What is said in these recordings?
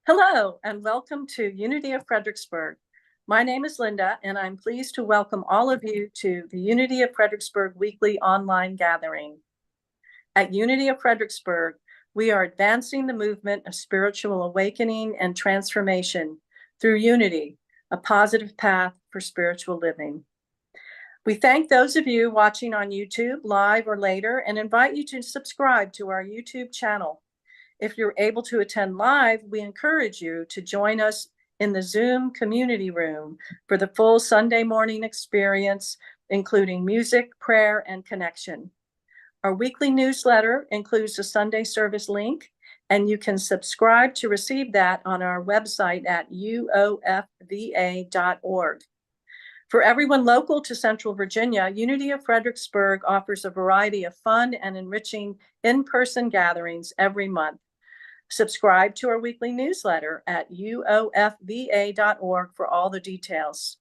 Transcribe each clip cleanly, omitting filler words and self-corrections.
Hello, and welcome to Unity of Fredericksburg. My name is Linda, and I'm pleased to welcome all of you to the Unity of Fredericksburg weekly online gathering. At Unity of Fredericksburg, we are advancing the movement of spiritual awakening and transformation through unity, a positive path for spiritual living. We thank those of you watching on YouTube live or later and invite you to subscribe to our YouTube channel. If you're able to attend live, we encourage you to join us in the Zoom community room for the full Sunday morning experience, including music, prayer, and connection. Our weekly newsletter includes a Sunday service link, and you can subscribe to receive that on our website at uofva.org. For everyone local to Central Virginia, Unity of Fredericksburg offers a variety of fun and enriching in-person gatherings every month. Subscribe to our weekly newsletter at uofva.org for all the details.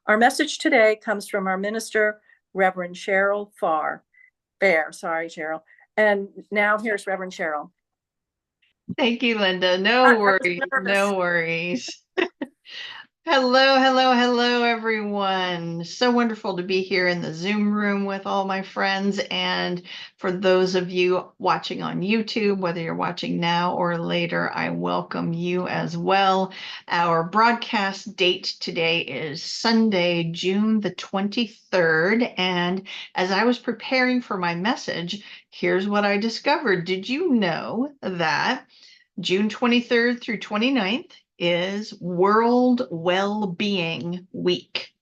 Our message today comes from our minister, Reverend Cheryl Fair. Sorry, Cheryl. And now here's Reverend Cheryl. Thank you, Linda. No worries. No worries. Hello, hello, hello, everyone. So wonderful to be here in the Zoom room with all my friends. And for those of you watching on YouTube, whether you're watching now or later, I welcome you as well. Our broadcast date today is Sunday, June the 23rd. And as I was preparing for my message, here's what I discovered. Did you know that June 23rd through 29th is World Well-Being Week?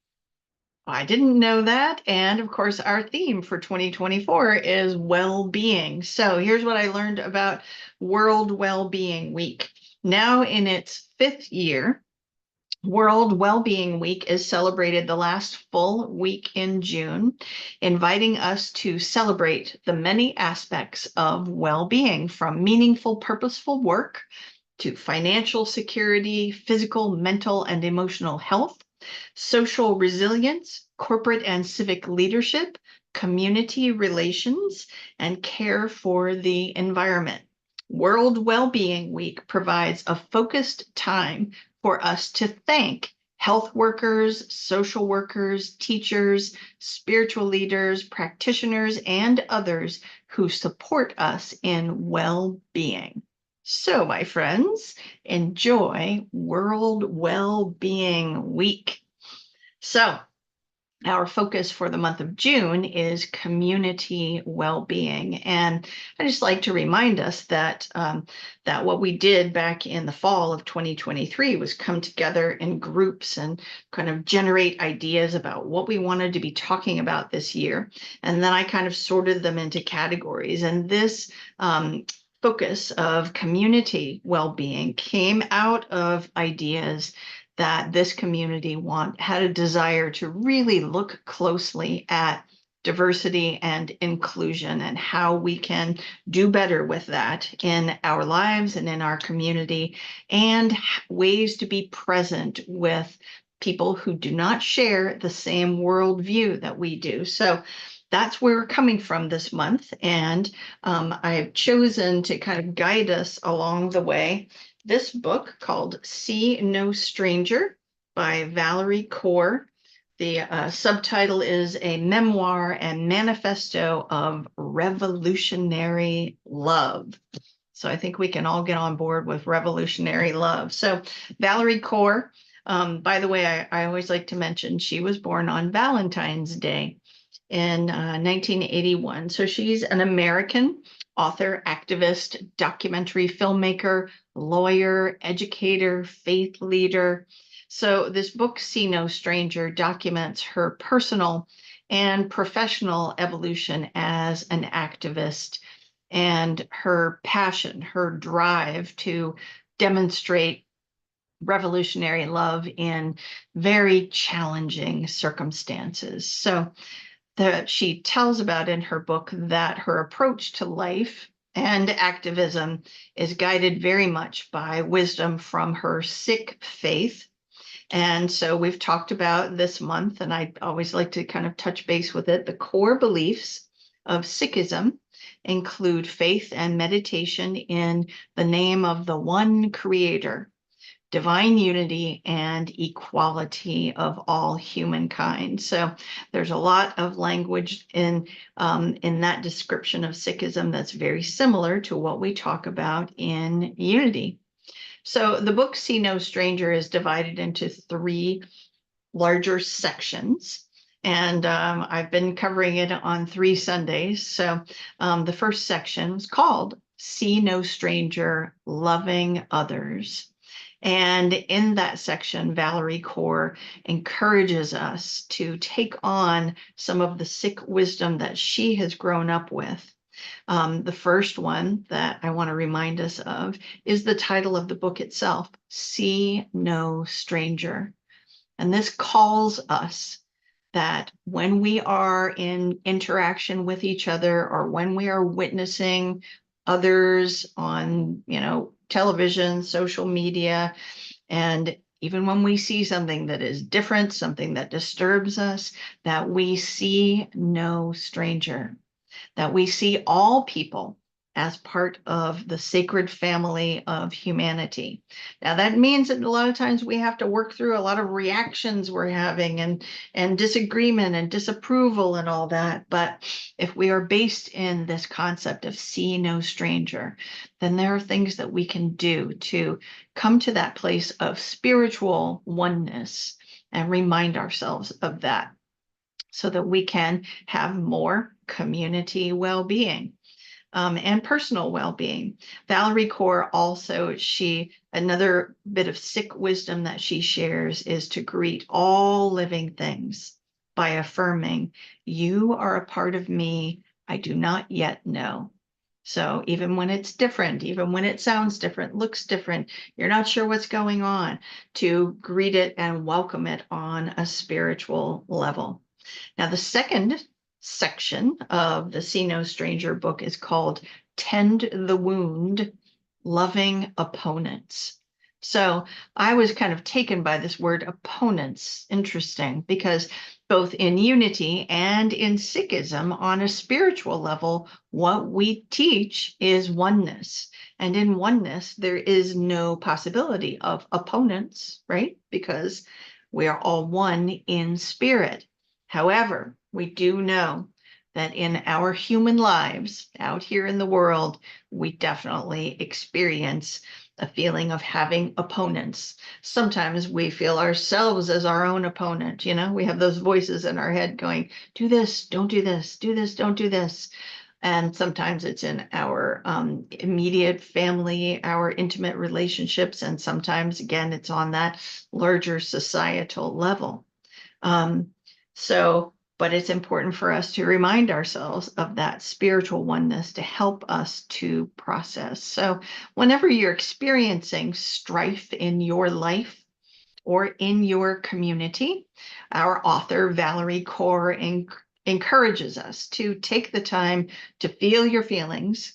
I didn't know that. And of course, our theme for 2024 is well-being. So here's what I learned about World Well-Being Week. Now in its 5th year, World Well-Being Week is celebrated the last full week in June, inviting us to celebrate the many aspects of well-being, from meaningful, purposeful work to financial security, physical, mental, and emotional health, social resilience, corporate and civic leadership, community relations, and care for the environment. World Well-Being Week provides a focused time for us to thank health workers, social workers, teachers, spiritual leaders, practitioners, and others who support us in well-being. So, my friends, enjoy World Well-Being Week. So, our focus for the month of June is community well-being. And I just like to remind us that that what we did back in the fall of 2023 was come together in groups and kind of generate ideas about what we wanted to be talking about this year. And then I kind of sorted them into categories. And this focus of community well-being came out of ideas that this community had a desire to really look closely at diversity and inclusion and how we can do better with that in our lives and in our community, and ways to be present with people who do not share the same worldview that we do. So that's where we're coming from this month. And I've chosen to kind of guide us along the way this book called See No Stranger by Valerie Kaur. The subtitle is A Memoir and Manifesto of Revolutionary Love. So I think we can all get on board with revolutionary love. So Valerie Kaur, by the way, I always like to mention she was born on Valentine's Day in 1981. So she's an American author, activist, documentary filmmaker, lawyer, educator, faith leader. So this book, See No Stranger, documents her personal and professional evolution as an activist and her passion, her drive to demonstrate revolutionary love in very challenging circumstances. So she tells about in her book that her approach to life and activism is guided very much by wisdom from her Sikh faith. And so we've talked about this month, and I always like to kind of touch base with it. The core beliefs of Sikhism include faith and meditation in the name of the one creator, divine unity and equality of all humankind. So there's a lot of language in that description of Sikhism that's very similar to what we talk about in unity. So the book See No Stranger is divided into 3 larger sections. And I've been covering it on 3 Sundays. So the first section is called See No Stranger, Loving Others. And in that section, Valerie Kaur encourages us to take on some of the Sikh wisdom that she has grown up with. The first one that I want to remind us of is the title of the book itself, See No Stranger. And this calls us that when we are in interaction with each other, or when we are witnessing others on, television, social media, and even when we see something that is different, something that disturbs us, that we see no stranger, that we see all people as part of the sacred family of humanity. Now, that means that a lot of times we have to work through a lot of reactions we're having, and disagreement and disapproval and all that. But if we are based in this concept of see no stranger, then there are things that we can do to come to that place of spiritual oneness and remind ourselves of that, so that we can have more community well-being and personal well-being. Valerie Kaur also, another bit of Sikh wisdom that she shares is to greet all living things by affirming, you are a part of me I do not yet know. So even when it's different, even when it sounds different, looks different, you're not sure what's going on, to greet it and welcome it on a spiritual level. Now, the second section of the See No Stranger book is called Tend the Wound, Loving Opponents. So I was kind of taken by this word opponents. Interesting, because both in unity and in Sikhism, on a spiritual level, what we teach is oneness. And in oneness, there is no possibility of opponents, right? Because we are all one in spirit. However, we do know that in our human lives out here in the world, we definitely experience a feeling of having opponents. Sometimes we feel ourselves as our own opponent. We have those voices in our head going, do this, don't do this, do this, don't do this. And sometimes it's in our immediate family, our intimate relationships. And sometimes, again, it's on that larger societal level. But it's important for us to remind ourselves of that spiritual oneness to help us to process. So whenever you're experiencing strife in your life or in your community, our author, Valerie Kaur, encourages us to take the time to feel your feelings,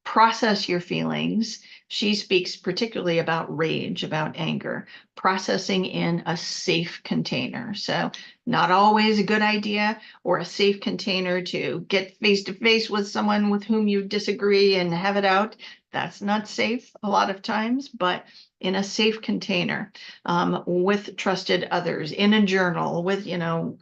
process your feelings. She speaks particularly about rage, about anger, processing in a safe container. So not always a good idea, or a safe container to get face to face with someone with whom you disagree and have it out. That's not safe a lot of times, but in a safe container, with trusted others, in a journal, with,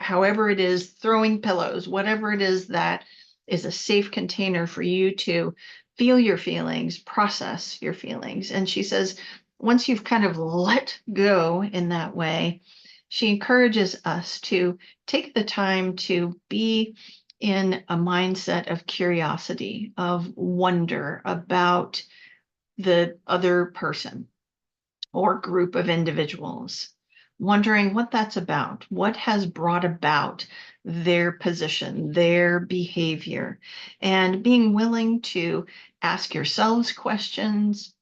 however it is, throwing pillows, whatever it is that is a safe container for you to feel your feelings, process your feelings. And she says, once you've kind of let go in that way, she encourages us to take the time to be in a mindset of curiosity, of wonder about the other person or group of individuals, wondering what that's about, what has brought about their position, their behavior, and being willing to ask yourselves questions,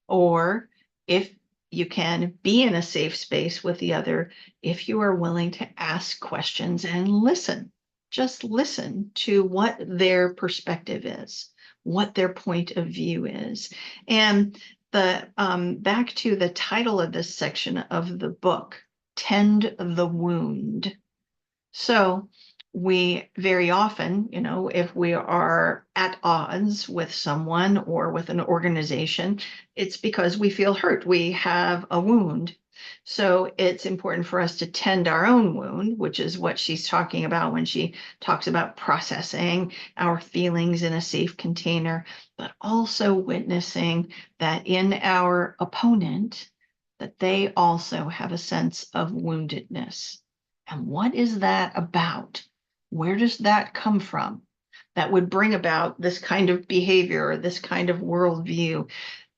or if you can be in a safe space with the other, if you are willing to ask questions and listen, just listen to what their perspective is, what their point of view is. And back to the title of this section of the book, Tend the Wound. So we very often, if we are at odds with someone or with an organization, it's because we feel hurt. We have a wound. So it's important for us to tend our own wound, which is what she's talking about when she talks about processing our feelings in a safe container, but also witnessing that in our opponent, that they also have a sense of woundedness. And what is that about? Where does that come from that would bring about this kind of behavior or this kind of worldview?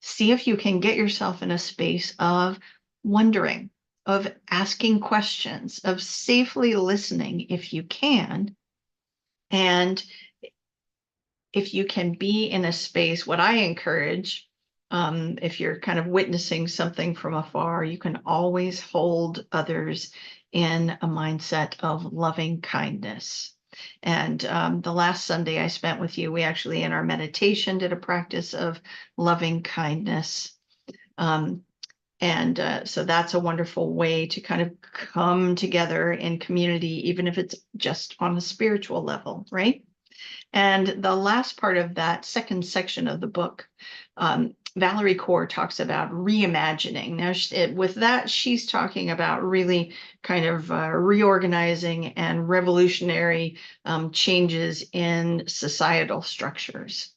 See if you can get yourself in a space of wondering, of asking questions, of safely listening if you can. And if you can be in a space, what I encourage, if you're kind of witnessing something from afar, you can always hold others in a mindset of loving kindness. And the last Sunday I spent with you, we actually in our meditation did a practice of loving kindness. So that's a wonderful way to kind of come together in community, even if it's just on a spiritual level, right? And the last part of that second section of the book, Valerie Kaur talks about reimagining. Now, with that, she's talking about really kind of reorganizing and revolutionary changes in societal structures.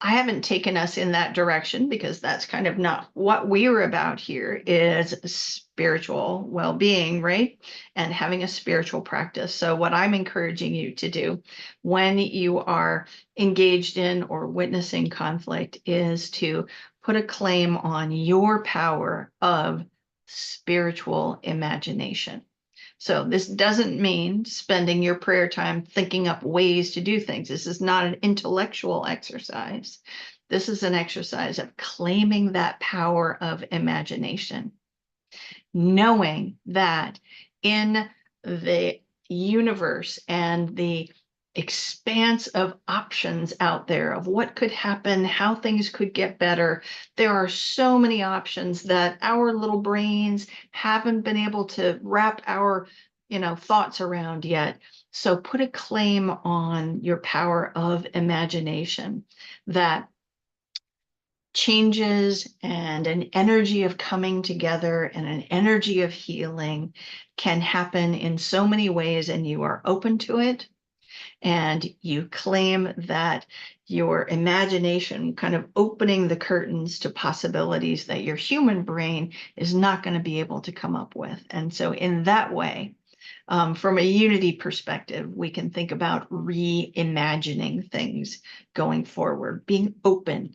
I haven't taken us in that direction because that's kind of not what we're about here, is spiritual well-being, right? And having a spiritual practice. So what I'm encouraging you to do when you are engaged in or witnessing conflict is to put a claim on your power of spiritual imagination. So this doesn't mean spending your prayer time thinking up ways to do things. This is not an intellectual exercise. This is an exercise of claiming that power of imagination, knowing that in the universe and the expanse of options out there of what could happen, how things could get better. There are so many options that our little brains haven't been able to wrap our, thoughts around yet. So put a claim on your power of imagination, that changes and an energy of coming together and an energy of healing can happen in so many ways, and you are open to it. And you claim that your imagination, kind of opening the curtains to possibilities that your human brain is not going to be able to come up with. And so in that way, from a unity perspective, we can think about reimagining things going forward, being open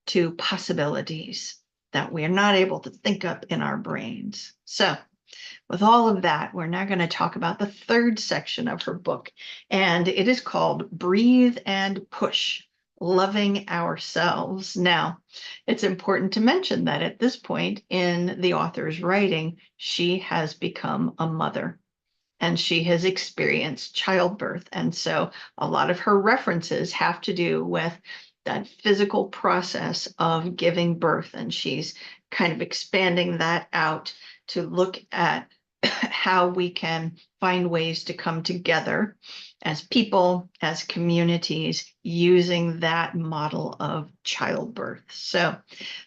to possibilities that we are not able to think up in our brains. So with all of that, we're now going to talk about the third section of her book, and it is called Breathe and Push, Loving Ourselves. Now, it's important to mention that at this point in the author's writing, she has become a mother and she has experienced childbirth. And so a lot of her references have to do with that physical process of giving birth. And she's kind of expanding that out to look at how we can find ways to come together as people, as communities, using that model of childbirth. So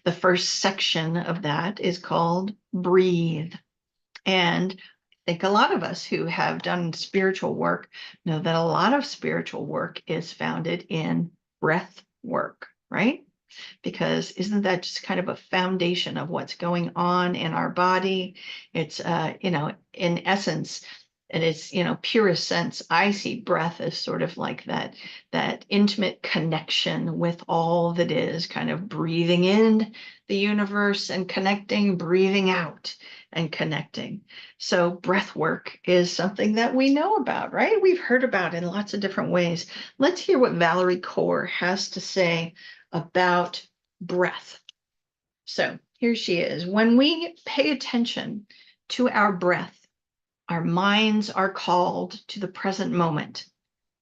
the first section of that is called Breathe. And I think a lot of us who have done spiritual work know that a lot of spiritual work is founded in breath work, right? Because isn't that just kind of a foundation of what's going on in our body? It's, in essence, and it's, purest sense, I see breath as sort of like that intimate connection with all that is, kind of breathing in the universe and connecting, breathing out and connecting. So breath work is something that we know about, right? We've heard about in lots of different ways. Let's hear what Valerie Kaur has to say about breath. So here she is. When we pay attention to our breath, our minds are called to the present moment,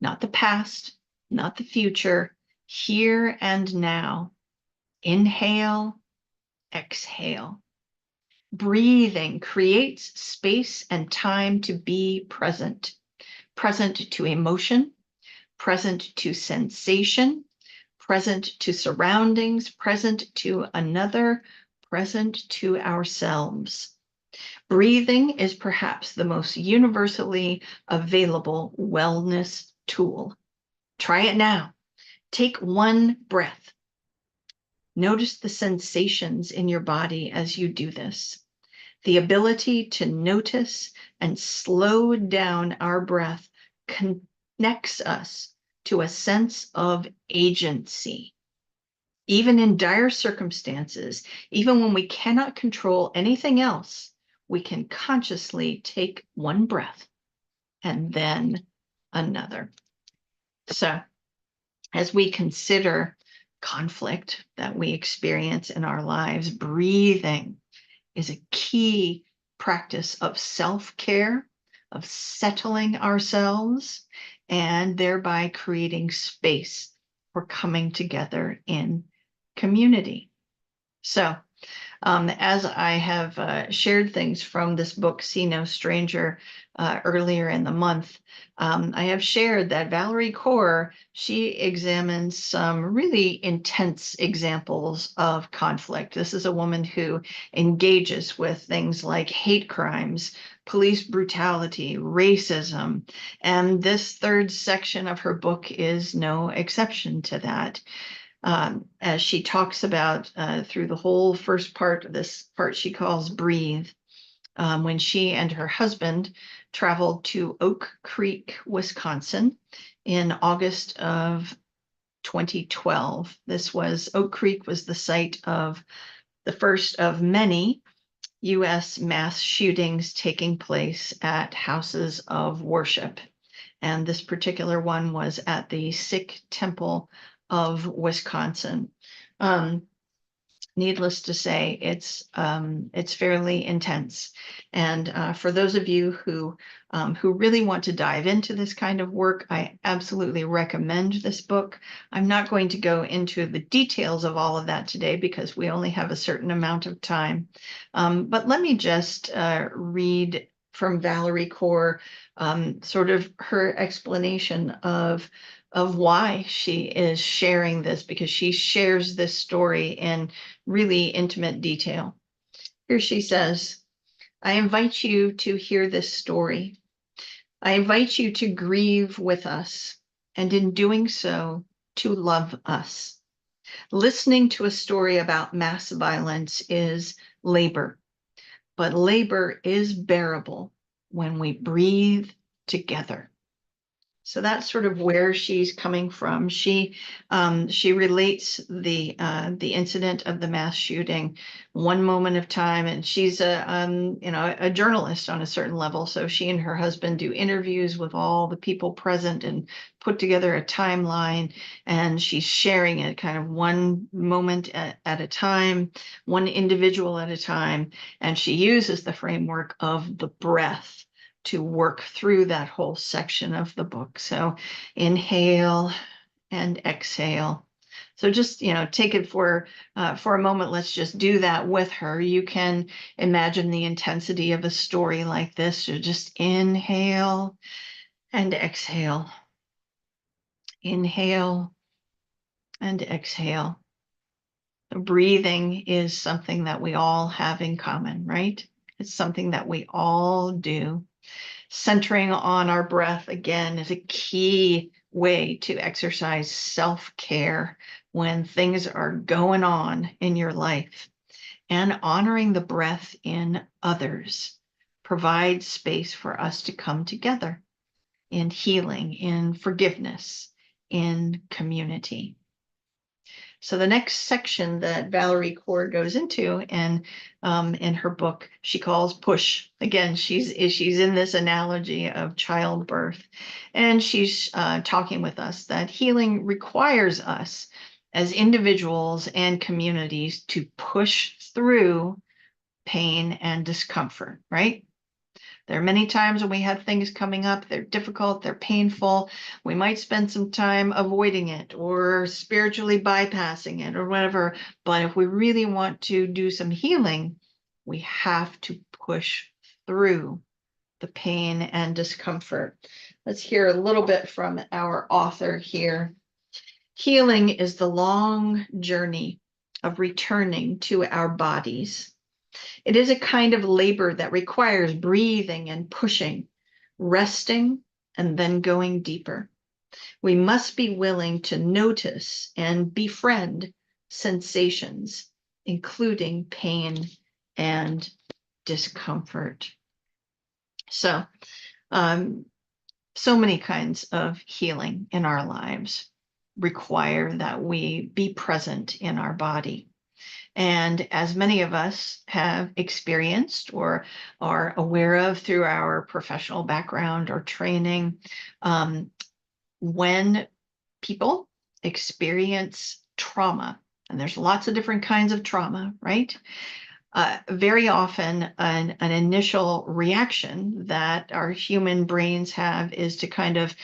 not the past, not the future, here and now. Inhale, exhale. Breathing creates space and time to be present. present to emotion, present to sensation, present to surroundings, present to another, present to ourselves. Breathing is perhaps the most universally available wellness tool. Try it now. Take one breath. Notice the sensations in your body as you do this. The ability to notice and slow down our breath connects us to a sense of agency. Even in dire circumstances, even when we cannot control anything else, we can consciously take one breath and then another. So, as we consider conflict that we experience in our lives, breathing is a key practice of self-care, of settling ourselves, and thereby creating space for coming together in community. So, as I have shared things from this book, See No Stranger, earlier in the month, I have shared that Valerie Kaur, she examines some really intense examples of conflict. This is a woman who engages with things like hate crimes, police brutality, racism, and this third section of her book is no exception to that. As she talks about through the whole first part of this part she calls Breathe, when she and her husband traveled to Oak Creek, Wisconsin in August of 2012. Oak Creek was the site of the first of many U.S. mass shootings taking place at houses of worship. And this particular one was at the Sikh Temple of Wisconsin. Needless to say, it's fairly intense. And for those of you who really want to dive into this kind of work, I absolutely recommend this book. I'm not going to go into the details of all of that today because we only have a certain amount of time. But let me just read from Valerie Kaur, sort of her explanation of why she is sharing this, because she shares this story in really intimate detail. Here she says, I invite you to hear this story. I invite you to grieve with us, and in doing so, to love us. Listening to a story about mass violence is labor, but labor is bearable when we breathe together. So that's sort of where she's coming from. She relates the incident of the mass shooting one moment of time, and she's a journalist on a certain level. So she and her husband do interviews with all the people present and put together a timeline, and she's sharing it kind of one moment at a time, one individual at a time, and she uses the framework of the breath to work through that whole section of the book. So inhale and exhale. So just, take it for a moment. Let's just do that with her. You can imagine the intensity of a story like this. So just inhale and exhale. Inhale and exhale. Breathing is something that we all have in common, right? It's something that we all do. Centering on our breath, again, is a key way to exercise self-care when things are going on in your life. And honoring the breath in others provides space for us to come together in healing, in forgiveness, in community. So the next section that Valerie Kaur goes into, and in her book, she calls push. Again, she's in this analogy of childbirth, and she's talking with us that healing requires us as individuals and communities to push through pain and discomfort, right? There are many times when we have things coming up, they're difficult, they're painful. We might spend some time avoiding it or spiritually bypassing it or whatever. But if we really want to do some healing, we have to push through the pain and discomfort. let's hear a little bit from our author here. Healing is the long journey of returning to our bodies. It is a kind of labor that requires breathing and pushing, resting, and then going deeper. We must be willing to notice and befriend sensations, including pain and discomfort. So, so many kinds of healing in our lives require that we be present in our body. And as many of us have experienced or are aware of through our professional background or training, when people experience trauma, and there's lots of different kinds of trauma, right? Very often an initial reaction that our human brains have is to kind of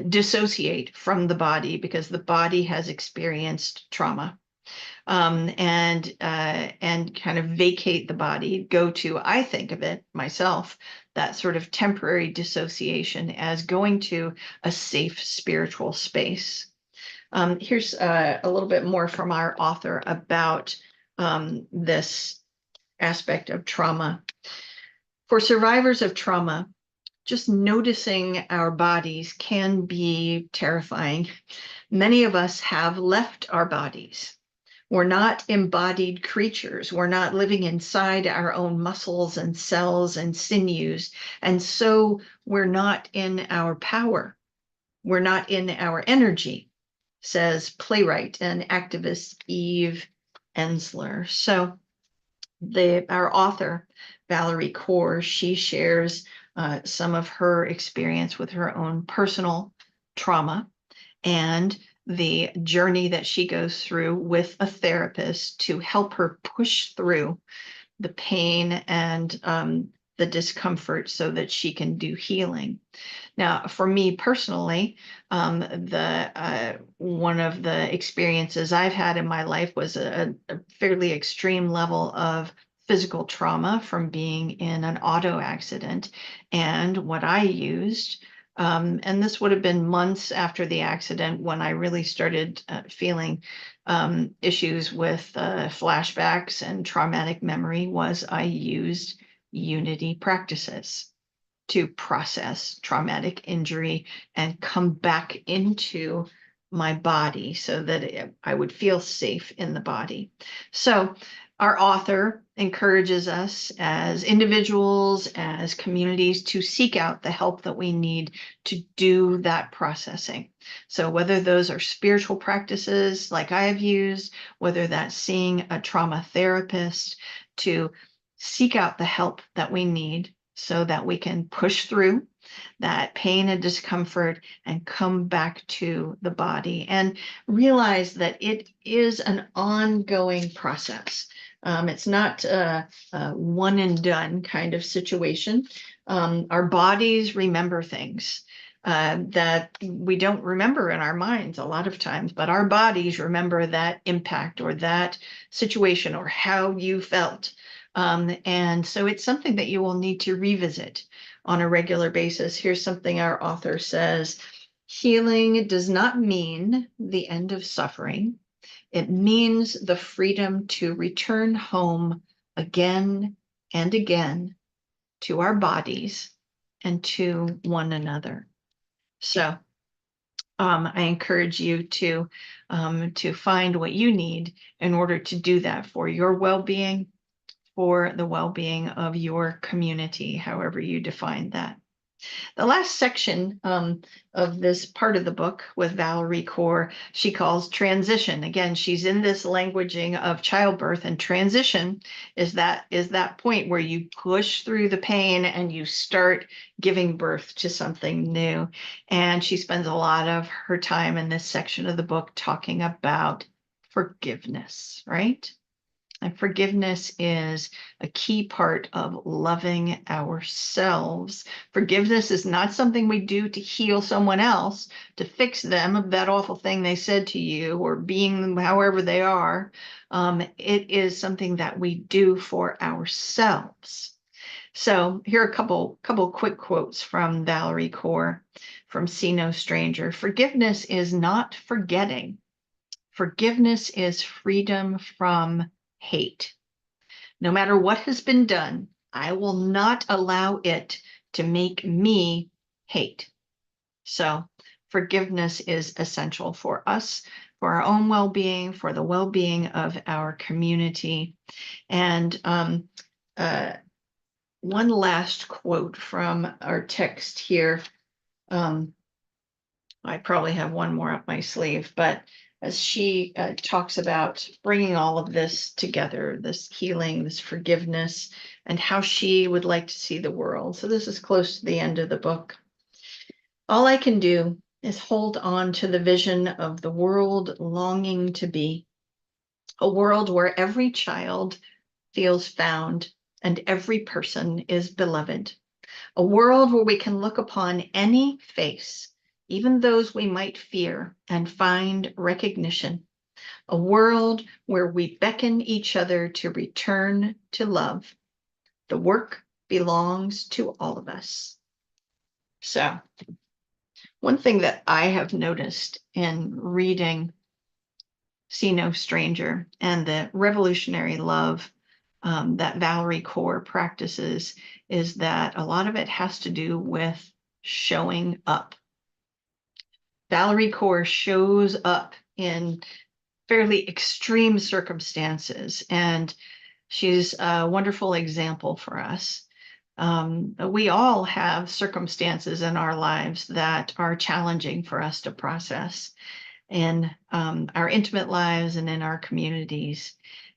dissociate from the body because the body has experienced trauma, and kind of vacate the body, go to, I think of it myself, that sort of temporary dissociation as going to a safe spiritual space. Here's a little bit more from our author about this aspect of trauma. For survivors of trauma, just noticing our bodies can be terrifying. Many of us have left our bodies. We're not embodied creatures. We're not living inside our own muscles and cells and sinews. And so we're not in our power. We're not in our energy, says playwright and activist Eve Ensler. So our author, Valerie Kaur, she shares some of her experience with her own personal trauma and the journey that she goes through with a therapist to help her push through the pain and the discomfort so that she can do healing. Now, for me personally, one of the experiences I've had in my life was a fairly extreme level of physical trauma from being in an auto accident. And what I used, and this would have been months after the accident when I really started feeling issues with flashbacks and traumatic memory, was I used unity practices to process traumatic injury and come back into my body so that I would feel safe in the body. So our author encourages us as individuals, as communities, to seek out the help that we need to do that processing. So whether those are spiritual practices like I have used, whether that's seeing a trauma therapist, to seek out the help that we need so that we can push through that pain and discomfort and come back to the body and realize that it is an ongoing process. It's not a one and done kind of situation. Our bodies remember things that we don't remember in our minds a lot of times, but our bodies remember that impact or that situation or how you felt. And so it's something that you will need to revisit on a regular basis. Here's something our author says: healing does not mean the end of suffering. It means the freedom to return home again and again to our bodies and to one another. So I encourage you to find what you need in order to do that for your well-being, for the well-being of your community, however you define that. The last section of this part of the book with Valerie Kaur, she calls transition. Again, she's in this languaging of childbirth, and transition is that point where you push through the pain and you start giving birth to something new. And she spends a lot of her time in this section of the book talking about forgiveness, right? And forgiveness is a key part of loving ourselves. Forgiveness is not something we do to heal someone else, to fix them of that awful thing they said to you or being however they are. It is something that we do for ourselves. So here are a couple quick quotes from Valerie Kaur from See No Stranger. Forgiveness is not forgetting. Forgiveness is freedom from hate. No matter what has been done, I will not allow it to make me hate. So forgiveness is essential for us, for our own well-being, for the well-being of our community. And one last quote from our text here. I probably have one more up my sleeve, but as she talks about bringing all of this together, this healing, this forgiveness, and how she would like to see the world. So this is close to the end of the book. All I can do is hold on to the vision of the world longing to be, a world where every child feels found and every person is beloved, a world where we can look upon any face, even those we might fear, and find recognition, a world where we beckon each other to return to love. The work belongs to all of us. So, one thing that I have noticed in reading See No Stranger and the revolutionary love that Valerie Kaur practices is that a lot of it has to do with showing up. Valerie Kaur shows up in fairly extreme circumstances, and she's a wonderful example for us. We all have circumstances in our lives that are challenging for us to process in our intimate lives and in our communities.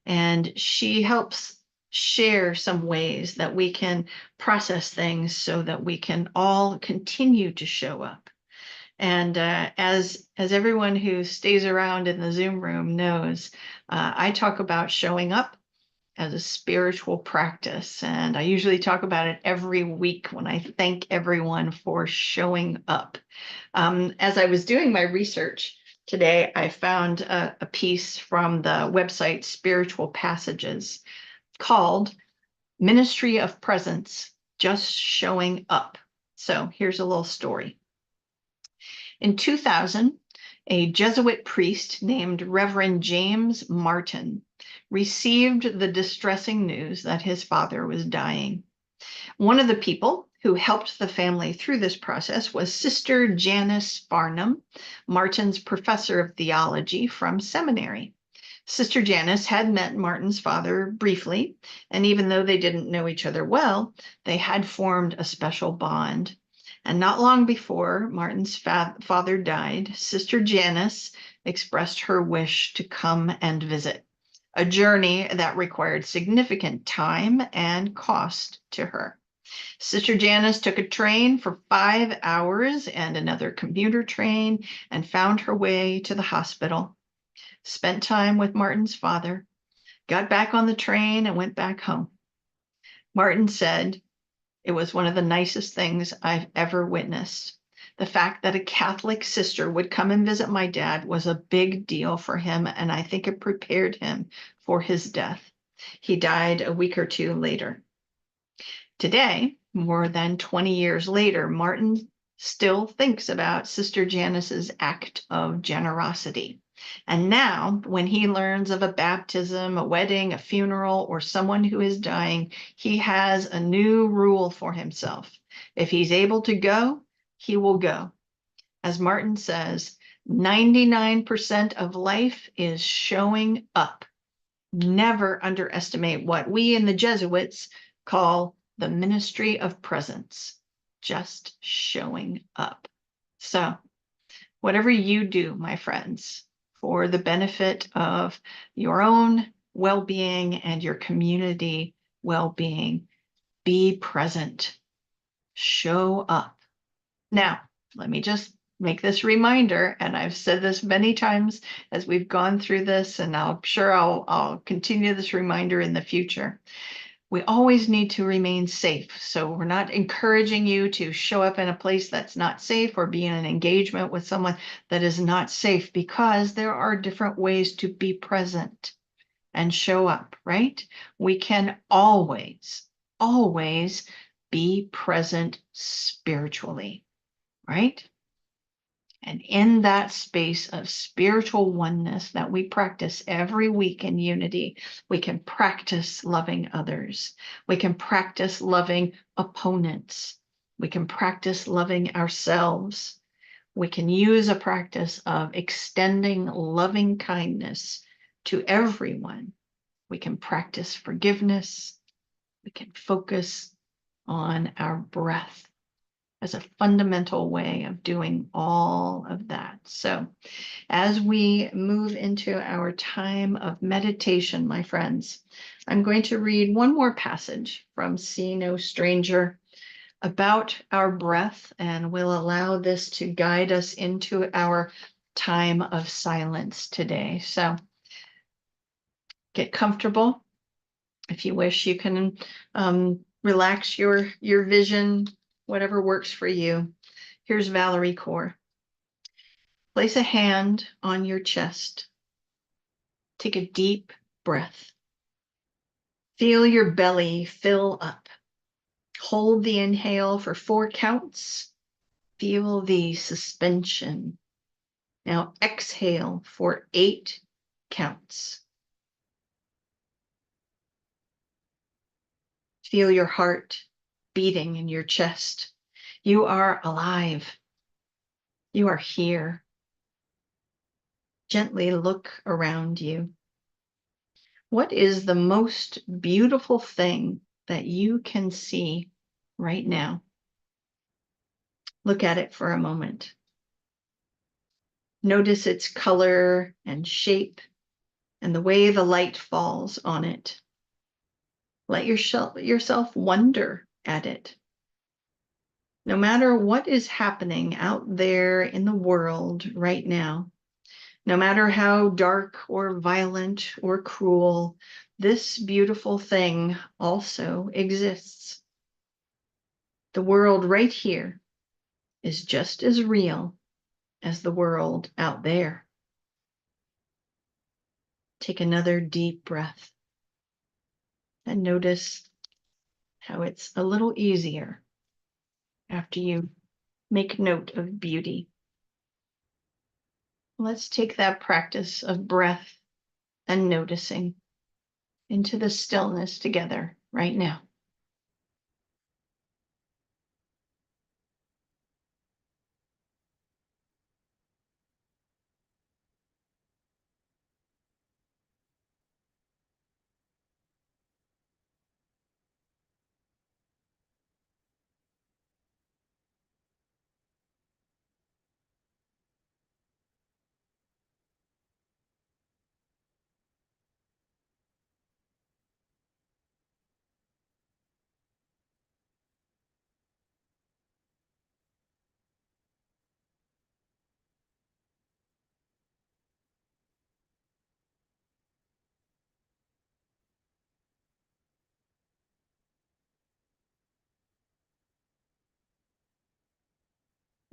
And she helps share some ways that we can process things so that we can all continue to show up. And as everyone who stays around in the Zoom room knows, I talk about showing up as a spiritual practice. And I usually talk about it every week when I thank everyone for showing up. As I was doing my research today, I found a piece from the website Spiritual Passages called Ministry of Presence, Just Showing Up. So here's a little story. In 2000, a Jesuit priest named Reverend James Martin received the distressing news that his father was dying. One of the people who helped the family through this process was Sister Janice Farnham, Martin's professor of theology from seminary. Sister Janice had met Martin's father briefly, and even though they didn't know each other well, they had formed a special bond. And not long before Martin's father died, Sister Janice expressed her wish to come and visit, a journey that required significant time and cost to her. Sister Janice took a train for 5 hours and another commuter train and found her way to the hospital, spent time with Martin's father, got back on the train and went back home. Martin said, "It was one of the nicest things I've ever witnessed. The fact that a Catholic sister would come and visit my dad was a big deal for him, and I think it prepared him for his death. He died a week or two later." Today, more than 20 years later, Martin still thinks about Sister Janice's act of generosity. And now, when he learns of a baptism, a wedding, a funeral, or someone who is dying, he has a new rule for himself. If he's able to go, he will go. As Martin says, 99% of life is showing up. Never underestimate what we in the Jesuits call the ministry of presence, just showing up. So, whatever you do, my friends, for the benefit of your own well-being and your community well-being, be present, show up. Now, let me just make this reminder, and I've said this many times as we've gone through this, and I'm sure I'll continue this reminder in the future. We always need to remain safe. So we're not encouraging you to show up in a place that's not safe or be in an engagement with someone that is not safe, because there are different ways to be present and show up, right? We can always always be present spiritually, right? And in that space of spiritual oneness that we practice every week in unity, we can practice loving others. We can practice loving opponents. We can practice loving ourselves. We can use a practice of extending loving kindness to everyone. We can practice forgiveness. We can focus on our breath as a fundamental way of doing all of that. So as we move into our time of meditation, my friends, I'm going to read one more passage from See No Stranger about our breath, and we'll allow this to guide us into our time of silence today. So get comfortable. If you wish, you can relax your vision, whatever works for you. Here's Valerie Kaur. Place a hand on your chest. Take a deep breath. Feel your belly fill up. Hold the inhale for 4 counts. Feel the suspension. Now exhale for 8 counts. Feel your heart beating in your chest. You are alive. You are here. Gently look around you. What is the most beautiful thing that you can see right now? Look at it for a moment. Notice its color and shape and the way the light falls on it. Let yourself wonder at it. No matter what is happening out there in the world right now, no matter how dark or violent or cruel, this beautiful thing also exists. The world right here is just as real as the world out there. Take another deep breath and notice how it's a little easier after you make note of beauty. Let's take that practice of breath and noticing into the stillness together right now.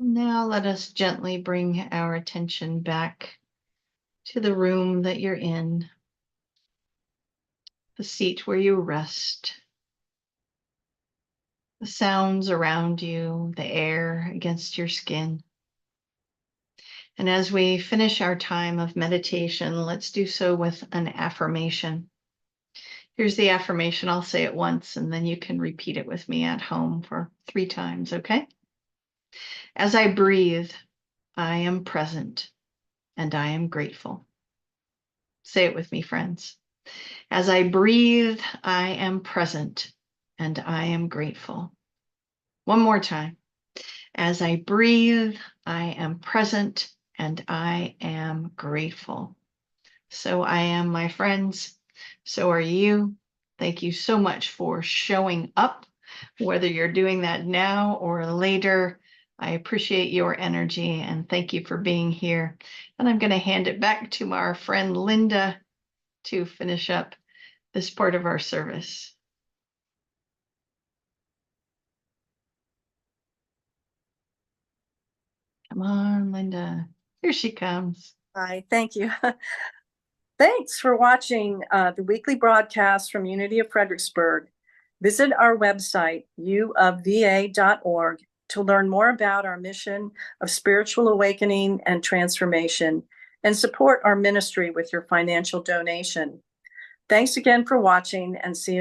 Now let us gently bring our attention back to the room that you're in, the seat where you rest, the sounds around you, the air against your skin. And as we finish our time of meditation, let's do so with an affirmation. Here's the affirmation. I'll say it once, and then you can repeat it with me at home for 3 times, okay? As I breathe, I am present and I am grateful. Say it with me, friends. As I breathe, I am present and I am grateful. One more time. As I breathe, I am present and I am grateful. So I am, my friends. So are you. Thank you so much for showing up, whether you're doing that now or later. I appreciate your energy and thank you for being here. And I'm going to hand it back to our friend Linda to finish up this part of our service. Come on, Linda. Here she comes. Hi, thank you. Thanks for watching the weekly broadcast from Unity of Fredericksburg. Visit our website, uofva.org, to learn more about our mission of spiritual awakening and transformation, and support our ministry with your financial donation. Thanks again for watching, and see you